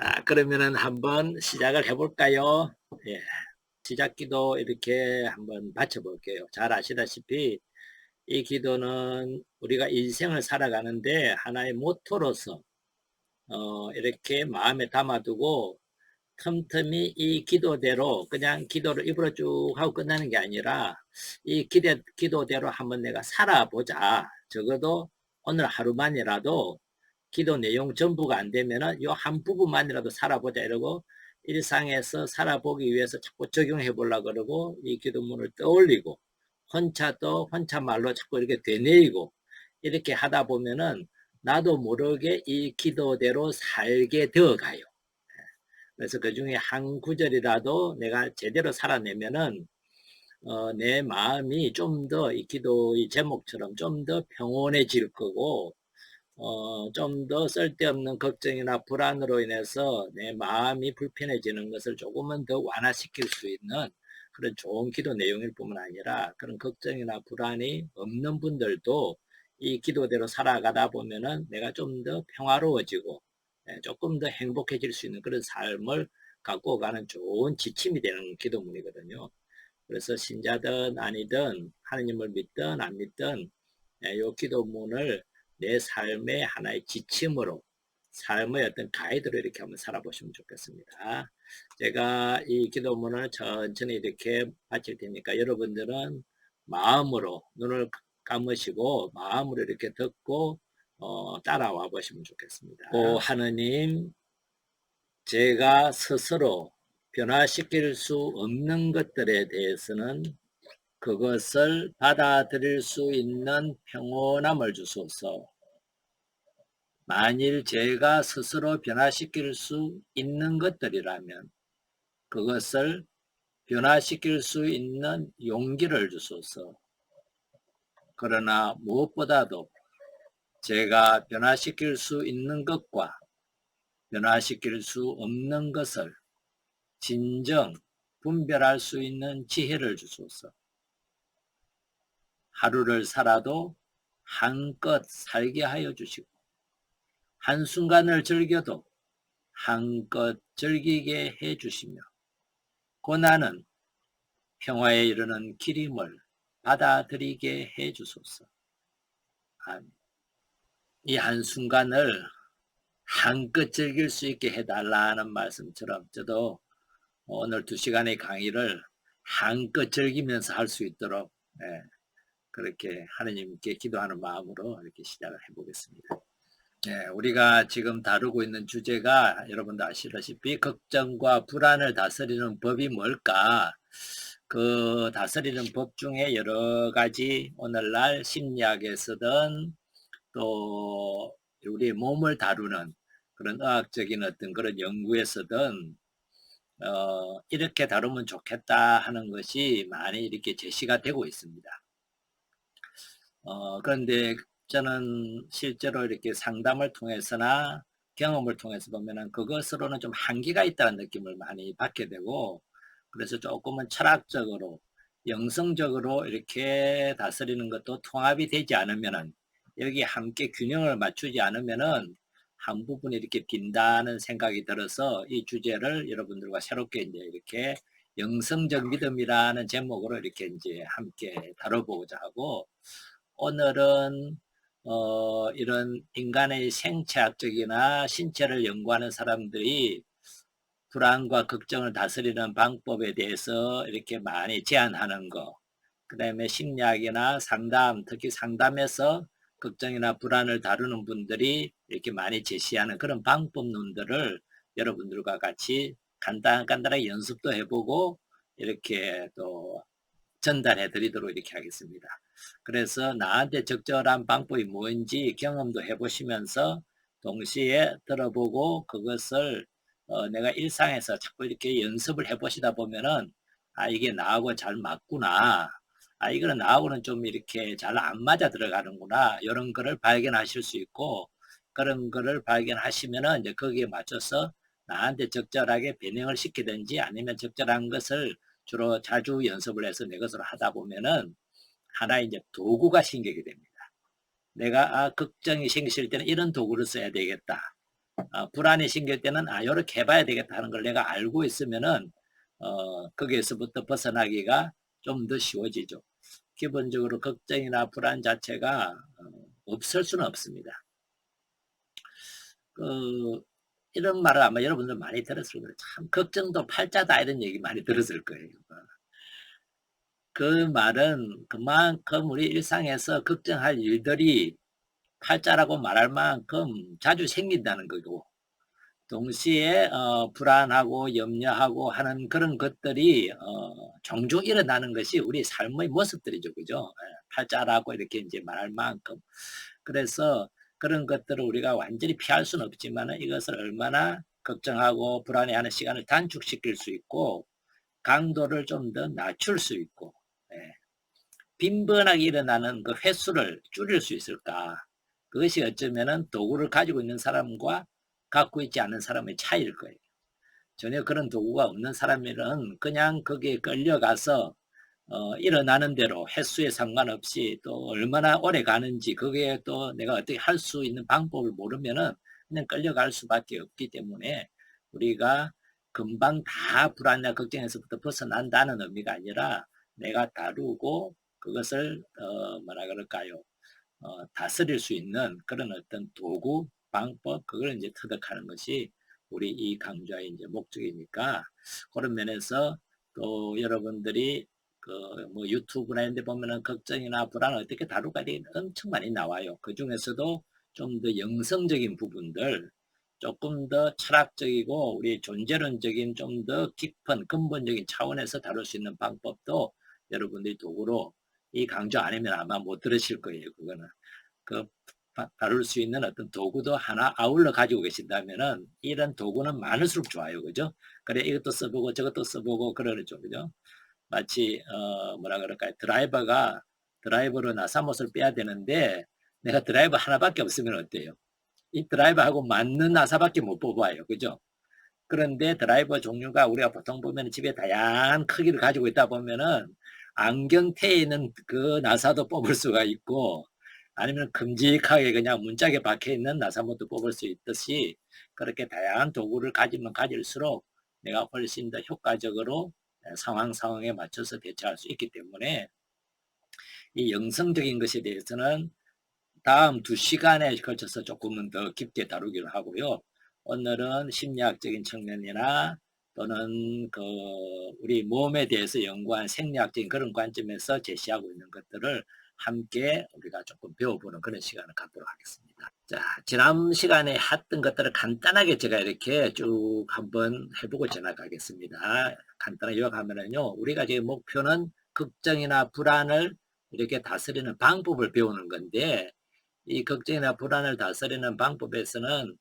자, 그러면은 한번 시작을 해볼까요? 예, 시작 기도 이렇게 한번 바쳐볼게요. 잘 아시다시피 이 기도는 우리가 인생을 살아가는데 하나의 모토로서 이렇게 마음에 담아두고 틈틈이 이 기도대로 그냥 기도를 입으로 쭉 하고 끝나는 게 아니라 이 기도대로 한번 내가 살아보자. 적어도 오늘 하루만이라도 기도 내용 전부가 안 되면은 요 한 부분만이라도 살아보자 이러고 일상에서 살아보기 위해서 자꾸 적용해 보려고 그러고 이 기도문을 떠올리고 혼자 말로 자꾸 이렇게 되뇌이고 이렇게 하다 보면은 나도 모르게 이 기도대로 살게 되어 가요. 그래서 그 중에 한 구절이라도 내가 제대로 살아내면은 내 마음이 좀 더 이 기도의 제목처럼 좀 더 평온해질 거고 좀 더 쓸데없는 걱정이나 불안으로 인해서 내 마음이 불편해지는 것을 조금은 더 완화시킬 수 있는 그런 좋은 기도 내용일 뿐만 아니라 그런 걱정이나 불안이 없는 분들도 이 기도대로 살아가다 보면은 내가 좀 더 평화로워지고 조금 더 행복해질 수 있는 그런 삶을 갖고 가는 좋은 지침이 되는 기도문이거든요. 그래서 신자든 아니든 하느님을 믿든 안 믿든 이 기도문을 내 삶의 하나의 지침으로 삶의 어떤 가이드로 이렇게 한번 살아보시면 좋겠습니다. 제가 이 기도문을 천천히 이렇게 바칠 테니까 여러분들은 마음으로 눈을 감으시고 마음으로 이렇게 듣고 따라와 보시면 좋겠습니다. 오 하느님, 제가 스스로 변화시킬 수 없는 것들에 대해서는 그것을 받아들일 수 있는 평온함을 주소서. 만일 제가 스스로 변화시킬 수 있는 것들이라면 그것을 변화시킬 수 있는 용기를 주소서. 그러나 무엇보다도 제가 변화시킬 수 있는 것과 변화시킬 수 없는 것을 진정 분별할 수 있는 지혜를 주소서. 하루를 살아도 한껏 살게 하여 주시고 한순간을 즐겨도 한껏 즐기게 해 주시며 고난은 평화에 이르는 길임을 받아들이게 해 주소서. 아멘. 이 한순간을 한껏 즐길 수 있게 해달라는 말씀처럼 저도 오늘 2시간의 강의를 한껏 즐기면서 할 수 있도록 그렇게 하느님께 기도하는 마음으로 이렇게 시작을 해보겠습니다. 우리가 지금 다루고 있는 주제가 여러분도 아시다시피 걱정과 불안을 다스리는 법이 뭘까? 그 다스리는 법 중에 여러 가지 오늘날 심리학에서든 또 우리 몸을 다루는 그런 의학적인 어떤 그런 연구에서든 이렇게 다루면 좋겠다 하는 것이 많이 이렇게 제시가 되고 있습니다. 그런데 저는 실제로 이렇게 상담을 통해서나 경험을 통해서 보면은 그것으로는 좀 한계가 있다는 느낌을 많이 받게 되고, 그래서 조금은 철학적으로 영성적으로 이렇게 다스리는 것도 통합이 되지 않으면은, 여기 함께 균형을 맞추지 않으면은 한 부분이 이렇게 빈다는 생각이 들어서 이 주제를 여러분들과 새롭게 이제 이렇게 영성적 믿음이라는 제목으로 이렇게 이제 함께 다뤄보고자 하고, 오늘은 이런 인간의 생체학적이나 신체를 연구하는 사람들이 불안과 걱정을 다스리는 방법에 대해서 이렇게 많이 제안하는 거, 그 다음에 심리학이나 상담, 특히 상담에서 걱정이나 불안을 다루는 분들이 이렇게 많이 제시하는 그런 방법론들을 여러분들과 같이 간단하게 연습도 해보고 이렇게 또 전달해 드리도록 이렇게 하겠습니다. 그래서 나한테 적절한 방법이 뭔지 경험도 해보시면서 동시에 들어보고 그것을 내가 일상에서 자꾸 이렇게 연습을 해보시다 보면은 이게 나하고 잘 맞구나, 이거는 나하고는 좀 이렇게 잘 안 맞아 들어가는구나, 이런 거를 발견하실 수 있고, 그런 거를 발견하시면은 이제 거기에 맞춰서 나한테 적절하게 변형을 시키든지 아니면 적절한 것을 주로 자주 연습을 해서 내 것으로 하다 보면은 하나의 이제 도구가 생기게 됩니다. 내가 걱정이 생겼을 때는 이런 도구를 써야 되겠다. 불안이 생길 때는 요렇게 해봐야 되겠다 하는 걸 내가 알고 있으면은 거기에서부터 벗어나기가 좀 더 쉬워지죠. 기본적으로 걱정이나 불안 자체가 없을 수는 없습니다. 이런 말을 아마 여러분들 많이 들었을 거예요. 참 걱정도 팔자다 이런 얘기 많이 들었을 거예요. 그 말은 그만큼 우리 일상에서 걱정할 일들이 팔자라고 말할 만큼 자주 생긴다는 거고, 동시에 불안하고 염려하고 하는 그런 것들이 종종 일어나는 것이 우리 삶의 모습들이죠. 그죠? 팔자라고 이렇게 이제 말할 만큼. 그래서 그런 것들을 우리가 완전히 피할 수는 없지만 이것을 얼마나 걱정하고 불안해하는 시간을 단축시킬 수 있고 강도를 좀 더 낮출 수 있고, 빈번하게 일어나는 그 횟수를 줄일 수 있을까? 그것이 어쩌면은 도구를 가지고 있는 사람과 갖고 있지 않은 사람의 차이일 거예요. 전혀 그런 도구가 없는 사람들은 그냥 거기에 끌려가서 일어나는 대로 횟수에 상관없이 또 얼마나 오래 가는지 그게 또 내가 어떻게 할 수 있는 방법을 모르면은 그냥 끌려갈 수밖에 없기 때문에 우리가 금방 다 불안이나 걱정에서부터 벗어난다는 의미가 아니라 내가 다루고 그것을 뭐라 그럴까요? 다스릴 수 있는 그런 어떤 도구, 방법, 그걸 이제 터득하는 것이 우리 이 강좌의 이제 목적이니까 그런 면에서 또 여러분들이 뭐 유튜브나 이런 데 보면은 걱정이나 불안을 어떻게 다룰까 엄청 많이 나와요. 그 중에서도 좀 더 영성적인 부분들, 조금 더 철학적이고 우리 존재론적인 좀 더 깊은 근본적인 차원에서 다룰 수 있는 방법도 여러분들이 도구로 이 강좌 아니면 아마 못 들으실 거예요. 그거는. 그 다룰 수 있는 어떤 도구도 하나 아울러 가지고 계신다면은 이런 도구는 많을수록 좋아요. 그죠? 그래 이것도 써보고 저것도 써보고 그러죠. 그죠? 마치 뭐라 그럴까요? 드라이버로 나사못을 빼야 되는데 내가 드라이버 하나밖에 없으면 어때요? 이 드라이버하고 맞는 나사밖에 못 뽑아요. 그죠? 그런데 드라이버 종류가 우리가 보통 보면 집에 다양한 크기를 가지고 있다 보면은 안경테에 있는 그 나사도 뽑을 수가 있고 아니면 큼직하게 그냥 문짝에 박혀 있는 나사못도 뽑을 수 있듯이 그렇게 다양한 도구를 가지면 가질수록 내가 훨씬 더 효과적으로 상황에 맞춰서 대처할 수 있기 때문에 이 영성적인 것에 대해서는 다음 2시간에 걸쳐서 조금은 더 깊게 다루기로 하고요. 오늘은 심리학적인 측면이나 또는 우리 몸에 대해서 연구한 생리학적인 그런 관점에서 제시하고 있는 것들을 함께 우리가 조금 배워보는 그런 시간을 갖도록 하겠습니다. 자, 지난 시간에 했던 것들을 간단하게 제가 이렇게 쭉 한번 해보고 지나가겠습니다. 간단하게 요약하면은요, 우리가 지금 목표는 걱정이나 불안을 이렇게 다스리는 방법을 배우는 건데, 이 걱정이나 불안을 다스리는 방법에서는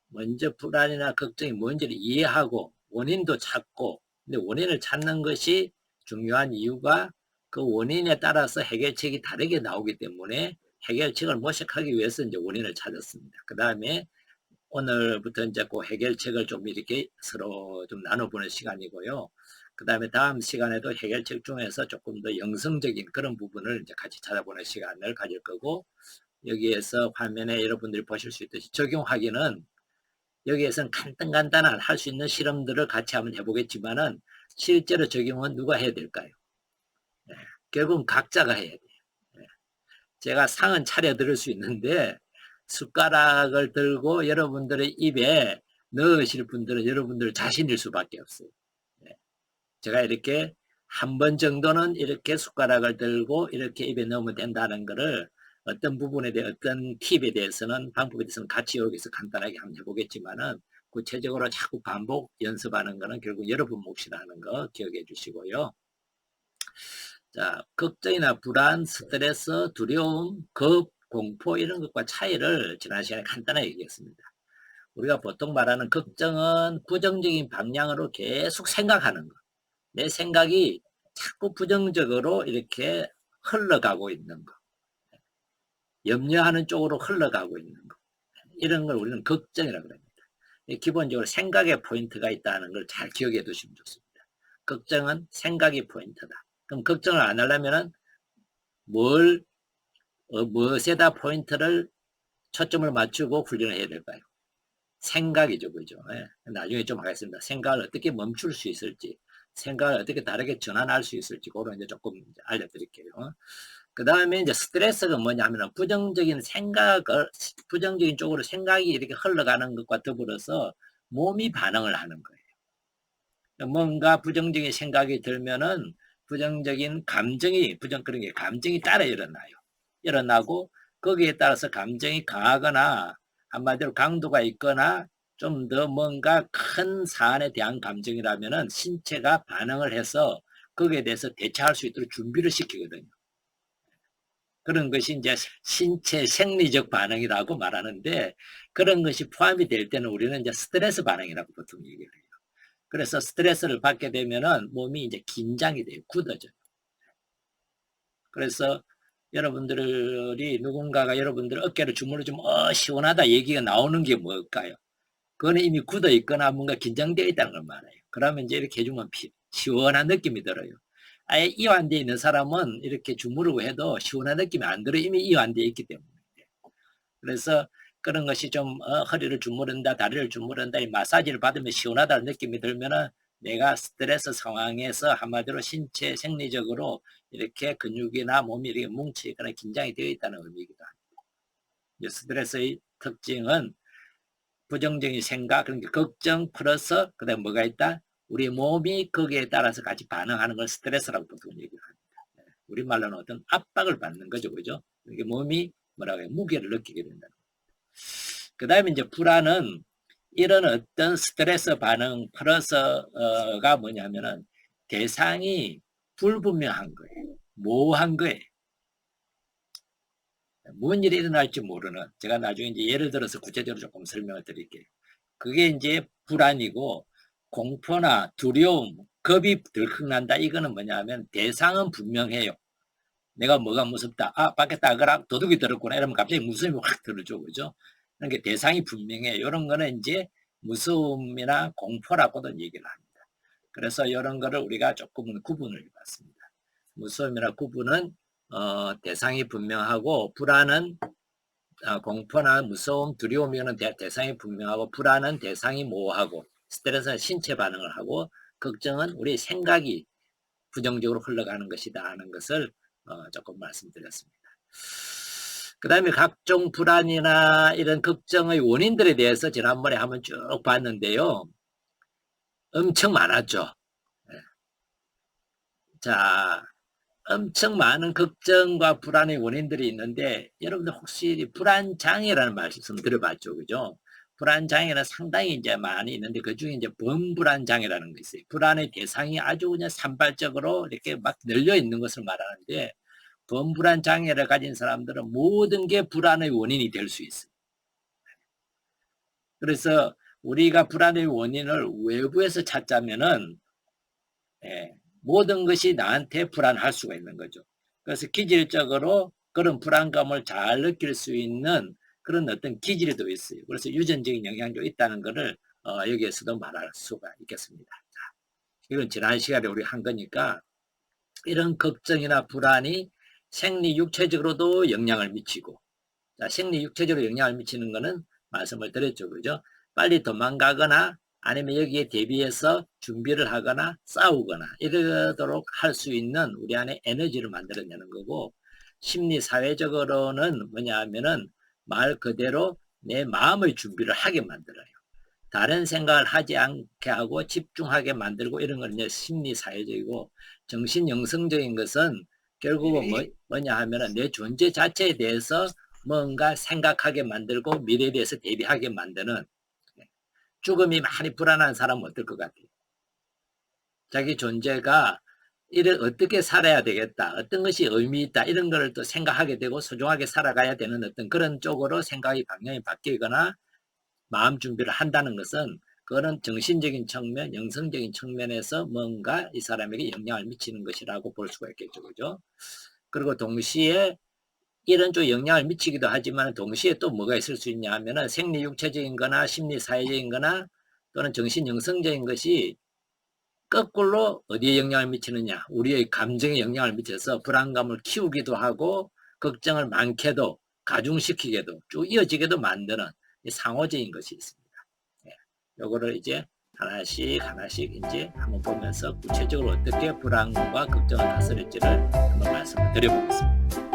먼저 불안이나 걱정이 뭔지를 이해하고 원인도 찾고, 근데 원인을 찾는 것이 중요한 이유가 그 원인에 따라서 해결책이 다르게 나오기 때문에 해결책을 모색하기 위해서 이제 원인을 찾았습니다. 그 다음에 오늘부터 이제 그 해결책을 좀 이렇게 서로 좀 나눠보는 시간이고요. 그 다음에 다음 시간에도 해결책 중에서 조금 더 영성적인 그런 부분을 이제 같이 찾아보는 시간을 가질 거고, 여기에서 화면에 여러분들이 보실 수 있듯이 적용하기는 여기에서는 간단한 할 수 있는 실험들을 같이 한번 해보겠지만은 실제로 적용은 누가 해야 될까요? 네, 결국은 각자가 해야 돼요. 네, 제가 상은 차려 드릴 수 있는데 숟가락을 들고 여러분들의 입에 넣으실 분들은 여러분들 자신일 수밖에 없어요. 네, 제가 이렇게 한 번 정도는 이렇게 숟가락을 들고 이렇게 입에 넣으면 된다는 것을 어떤 부분에 대해 어떤 팁에 대해서는 방법에 대해서는 같이 여기서 간단하게 한번 해보겠지만은 구체적으로 자꾸 반복 연습하는 거는 결국 여러분 몫이라는 거 기억해 주시고요. 자, 걱정이나 불안, 스트레스, 두려움, 겁, 공포 이런 것과 차이를 지난 시간에 간단하게 얘기했습니다. 우리가 보통 말하는 걱정은 부정적인 방향으로 계속 생각하는 것. 내 생각이 자꾸 부정적으로 이렇게 흘러가고 있는 것. 염려하는 쪽으로 흘러가고 있는 것. 이런 걸 우리는 걱정이라고 합니다. 기본적으로 생각의 포인트가 있다는 걸 잘 기억해 두시면 좋습니다. 걱정은 생각이 포인트다. 그럼 걱정을 안 하려면은 무엇에다 포인트를 초점을 맞추고 훈련을 해야 될까요? 생각이죠. 그죠? 예. 나중에 좀 하겠습니다. 생각을 어떻게 멈출 수 있을지, 생각을 어떻게 다르게 전환할 수 있을지, 그런 이제 조금 이제 알려드릴게요. 그 다음에 이제 스트레스가 뭐냐면 부정적인 생각을, 부정적인 쪽으로 생각이 이렇게 흘러가는 것과 더불어서 몸이 반응을 하는 거예요. 뭔가 부정적인 생각이 들면은 부정적인 감정이, 그런 게 감정이 따라 일어나요. 일어나고 거기에 따라서 감정이 강하거나 한마디로 강도가 있거나 좀 더 뭔가 큰 사안에 대한 감정이라면은 신체가 반응을 해서 거기에 대해서 대처할 수 있도록 준비를 시키거든요. 그런 것이 이제 신체 생리적 반응이라고 말하는데, 그런 것이 포함이 될 때는 우리는 이제 스트레스 반응이라고 보통 얘기를 해요. 그래서 스트레스를 받게 되면은 몸이 이제 긴장이 돼요. 굳어져요. 그래서 여러분들이 누군가가 여러분들 어깨를 주물러 주면 시원하다 얘기가 나오는 게 뭘까요? 그거는 이미 굳어 있거나 뭔가 긴장되어 있다는 걸 말해요. 그러면 이제 이렇게 해주면 시원한 느낌이 들어요. 아예 이완되어 있는 사람은 이렇게 주무르고 해도 시원한 느낌이 안 들어요. 이미 이완되어 있기 때문에. 그래서 그런 것이 좀 허리를 주무른다, 다리를 주무른다, 이 마사지를 받으면 시원하다는 느낌이 들면은 내가 스트레스 상황에서 한마디로 신체 생리적으로 이렇게 근육이나 몸이 이렇게 뭉치거나 긴장이 되어 있다는 의미이기도 합니다. 스트레스의 특징은 부정적인 생각, 그러니까 걱정 플러스 그다음 뭐가 있다? 우리 몸이 거기에 따라서 같이 반응하는 걸 스트레스라고 보통 얘기를 합니다. 우리말로는 어떤 압박을 받는 거죠, 그죠? 이게 몸이 뭐라고 해요? 무게를 느끼게 된다. 그 다음에 이제 불안은 이런 어떤 스트레스 반응 플러스가 뭐냐면은 대상이 불분명한 거예요. 모호한 거예요. 뭔 일이 일어날지 모르는, 제가 나중에 이제 예를 들어서 구체적으로 조금 설명을 드릴게요. 그게 이제 불안이고, 공포나 두려움, 겁이 들컥난다. 이거는 뭐냐면 대상은 분명해요. 내가 뭐가 무섭다. 아, 밖에 따거라. 도둑이 들었구나. 이러면 갑자기 무서움이 확 들어죠. 그죠? 그러니까 대상이 분명해요. 이런 거는 이제 무서움이나 공포라고도 얘기를 합니다. 그래서 이런 거를 우리가 조금은 구분을 해봤습니다. 무서움이나 구분은 대상이 분명하고, 불안은 공포나 무서움, 두려움 이는 대상이 분명하고, 불안은 대상이 모호하고, 스트레스는 신체 반응을 하고, 걱정은 우리 생각이 부정적으로 흘러가는 것이다 하는 것을 조금 말씀드렸습니다. 그 다음에 각종 불안이나 이런 걱정의 원인들에 대해서 지난번에 한번 쭉 봤는데요. 엄청 많았죠. 자, 엄청 많은 걱정과 불안의 원인들이 있는데, 여러분들 혹시 불안장애라는 말씀 들어봤죠? 그죠? 불안장애는 상당히 이제 많이 있는데, 그 중에 이제 범불안장애라는 게 있어요. 불안의 대상이 아주 그냥 산발적으로 이렇게 막 늘려 있는 것을 말하는데, 범불안장애를 가진 사람들은 모든 게 불안의 원인이 될 수 있어요. 그래서 우리가 불안의 원인을 외부에서 찾자면은, 모든 것이 나한테 불안할 수가 있는 거죠. 그래서 기질적으로 그런 불안감을 잘 느낄 수 있는 그런 어떤 기질도 있어요. 그래서 유전적인 영향도 있다는 것을 여기에서도 말할 수가 있겠습니다. 자, 이건 지난 시간에 우리 한 거니까, 이런 걱정이나 불안이 생리 육체적으로도 영향을 미치고, 자, 생리 육체적으로 영향을 미치는 거는 말씀을 드렸죠. 그죠? 빨리 도망가거나 아니면 여기에 대비해서 준비를 하거나 싸우거나 이러도록 할 수 있는 우리 안에 에너지를 만들어내는 거고, 심리 사회적으로는 뭐냐 하면은 말 그대로 내 마음의 준비를 하게 만들어요. 다른 생각을 하지 않게 하고 집중하게 만들고, 이런 건 이제 심리 사회적이고, 정신 영성적인 것은 결국은 뭐냐 하면은 내 존재 자체에 대해서 뭔가 생각하게 만들고 미래에 대해서 대비하게 만드는, 죽음이 많이 불안한 사람은 어떨 것 같아요? 자기 존재가 이를 어떻게 살아야 되겠다, 어떤 것이 의미 있다, 이런 거를 또 생각하게 되고 소중하게 살아가야 되는 어떤 그런 쪽으로 생각이 방향이 바뀌거나 마음 준비를 한다는 것은, 그거는 정신적인 측면, 영성적인 측면에서 뭔가 이 사람에게 영향을 미치는 것이라고 볼 수가 있겠죠. 그죠? 그리고 동시에 이런 쪽 영향을 미치기도 하지만, 동시에 또 뭐가 있을 수 있냐 하면은 생리 육체적인 거나 심리 사회적인 거나 또는 정신 영성적인 것이 거꾸로 어디에 영향을 미치느냐, 우리의 감정에 영향을 미쳐서 불안감을 키우기도 하고 걱정을 많게도 가중시키게도 쭉 이어지게도 만드는 상호적인 것이 있습니다. 요거를 이제 하나씩 하나씩 이제 한번 보면서 구체적으로 어떻게 불안과 걱정을 다스릴지를 한번 말씀을 드려보겠습니다.